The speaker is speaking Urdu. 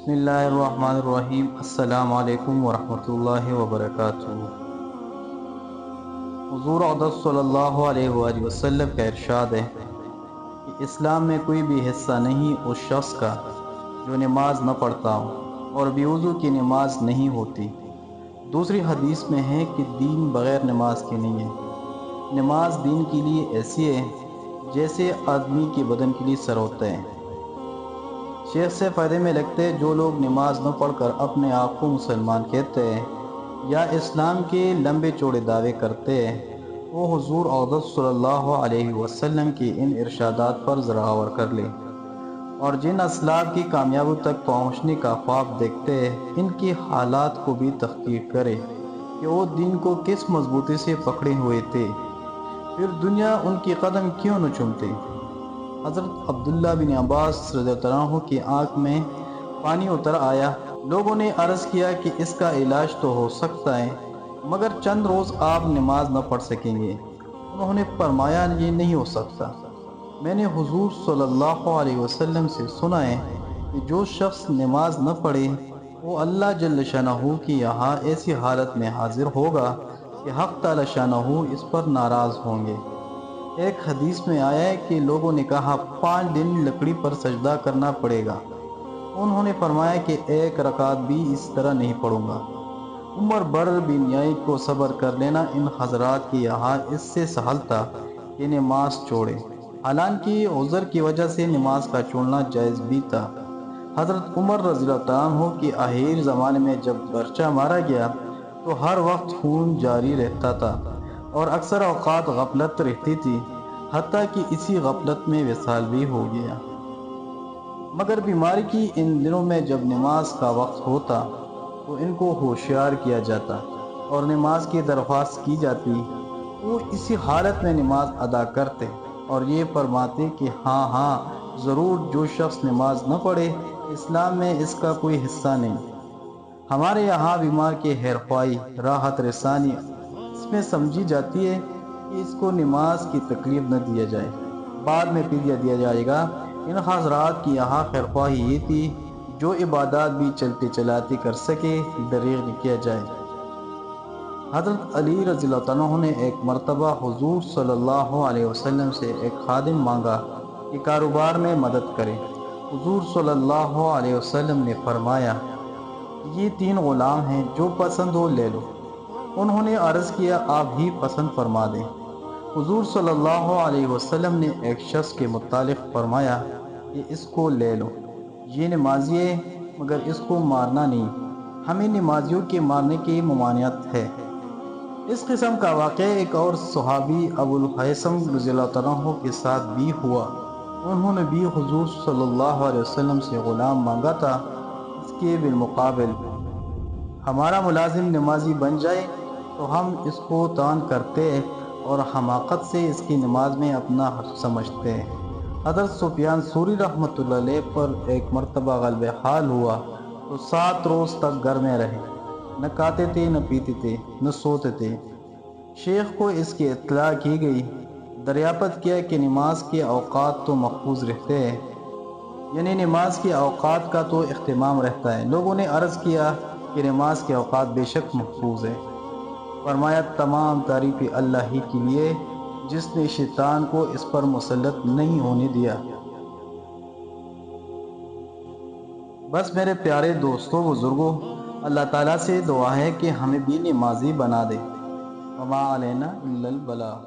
بسم اللہ الرحمن الرحیم۔ السلام علیکم ورحمۃ اللہ وبرکاتہ۔ حضور اقدس صلی اللہ علیہ وآلہ وسلم کا ارشاد ہے کہ اسلام میں کوئی بھی حصہ نہیں اس شخص کا جو نماز نہ پڑھتا ہو، اور بے وضو کی نماز نہیں ہوتی۔ دوسری حدیث میں ہے کہ دین بغیر نماز کے نہیں ہے۔ نماز دین کے لیے ایسی ہے جیسے آدمی کے بدن کے لیے سر ہوتا ہے۔ شیخ سے فائدے میں لگتے جو لوگ نماز نہ پڑھ کر اپنے آپ کو مسلمان کہتے ہیں یا اسلام کے لمبے چوڑے دعوے کرتے ہیں، وہ حضور اقدس صلی اللہ علیہ وسلم کی ان ارشادات پر ذرا غور کر لیں، اور جن اسلاف کی کامیابی تک پہنچنے کا خواب دیکھتے ہیں ان کی حالات کو بھی تحقیق کرے کہ وہ دین کو کس مضبوطی سے پکڑے ہوئے تھے، پھر دنیا ان کی قدم کیوں نہ چومتے۔ حضرت عبداللہ بن عباس رضی اللہ عنہ کی آنکھ میں پانی اتر آیا۔ لوگوں نے عرض کیا کہ اس کا علاج تو ہو سکتا ہے، مگر چند روز آپ نماز نہ پڑھ سکیں گے۔ انہوں نے فرمایا یہ نہیں ہو سکتا۔ میں نے حضور صلی اللہ علیہ وسلم سے سنا ہے کہ جو شخص نماز نہ پڑھے وہ اللہ جل شانہ کی یہاں ایسی حالت میں حاضر ہوگا کہ حق تعالی شانہ اس پر ناراض ہوں گے۔ ایک حدیث میں آیا ہے کہ لوگوں نے کہا 5 دن لکڑی پر سجدہ کرنا پڑے گا۔ انہوں نے فرمایا کہ 1 رکعت بھی اس طرح نہیں پڑھوں گا۔ عمر بن یعید کو صبر کر لینا ان حضرات کی یہاں اس سے سہل تھا کہ نماز چھوڑے، حالانکہ عذر کی وجہ سے نماز کا چھوڑنا جائز بھی تھا۔ حضرت عمر رضی اللہ عنہ کی آخری زمانے میں جب برچہ مارا گیا تو ہر وقت خون جاری رہتا تھا اور اکثر اوقات غفلت رہتی تھی، حتیٰ کہ اسی غفلت میں وصال بھی ہو گیا۔ مگر بیماری کی ان دنوں میں جب نماز کا وقت ہوتا تو ان کو ہوشیار کیا جاتا اور نماز کی درخواست کی جاتی، وہ اسی حالت میں نماز ادا کرتے اور یہ فرماتے کہ ہاں ضرور جو شخص نماز نہ پڑھے اسلام میں اس کا کوئی حصہ نہیں۔ ہمارے یہاں بیمار کی خیرخواہی، راحت رسانی اس میں سمجھی جاتی ہے کہ اس کو نماز کی تکلیف نہ دیا جائے، بعد میں فدیہ دیا جائے گا۔ ان حضرات کی یہاں خیرخواہی یہ تھی جو عبادات بھی چلتے چلاتے کر سکے، دریغ نہ کیا جائے۔ حضرت علی رضی اللہ عنہ نے ایک مرتبہ حضور صلی اللہ علیہ وسلم سے ایک خادم مانگا کہ کاروبار میں مدد کرے۔ حضور صلی اللہ علیہ وسلم نے فرمایا یہ 3 غلام ہیں، جو پسند ہو لے لو۔ انہوں نے عرض کیا آپ ہی پسند فرما دیں۔ حضور صلی اللہ علیہ وسلم نے ایک شخص کے متعلق فرمایا کہ اس کو لے لو، یہ نمازی ہے مگر اس کو مارنا نہیں، ہمیں نمازیوں کے مارنے کی ممانعت ہے۔ اس قسم کا واقعہ ایک اور صحابی ابو الہیثم رضی اللہ عنہ کے ساتھ بھی ہوا۔ انہوں نے بھی حضور صلی اللہ علیہ وسلم سے غلام مانگا تھا۔ اس کے بالمقابل ہمارا ملازم نمازی بن جائے تو ہم اس کو طعن کرتے اور حماقت سے اس کی نماز میں اپنا حق سمجھتے ہیں۔ حضرت سفیان ثوری رحمۃ اللہ علیہ پر ایک مرتبہ غلبہ حال ہوا تو 7 روز تک گھر میں رہے، نہ کھاتے تھے نہ پیتے تھے نہ سوتے تھے۔ شیخ کو اس کی اطلاع کی گئی، دریافت کیا کہ نماز کے اوقات تو محفوظ رہتے ہیں، یعنی نماز کے اوقات کا تو اہتمام رہتا ہے۔ لوگوں نے عرض کیا کہ نماز کے اوقات بے شک محفوظ ہیں۔ فرمایا تمام تعریفیں اللہ ہی کے لیے جس نے شیطان کو اس پر مسلط نہیں ہونے دیا۔ بس میرے پیارے دوستوں بزرگوں، اللہ تعالیٰ سے دعا ہے کہ ہمیں بھی نمازی بنا دے۔ وما علینا الا البلاغ۔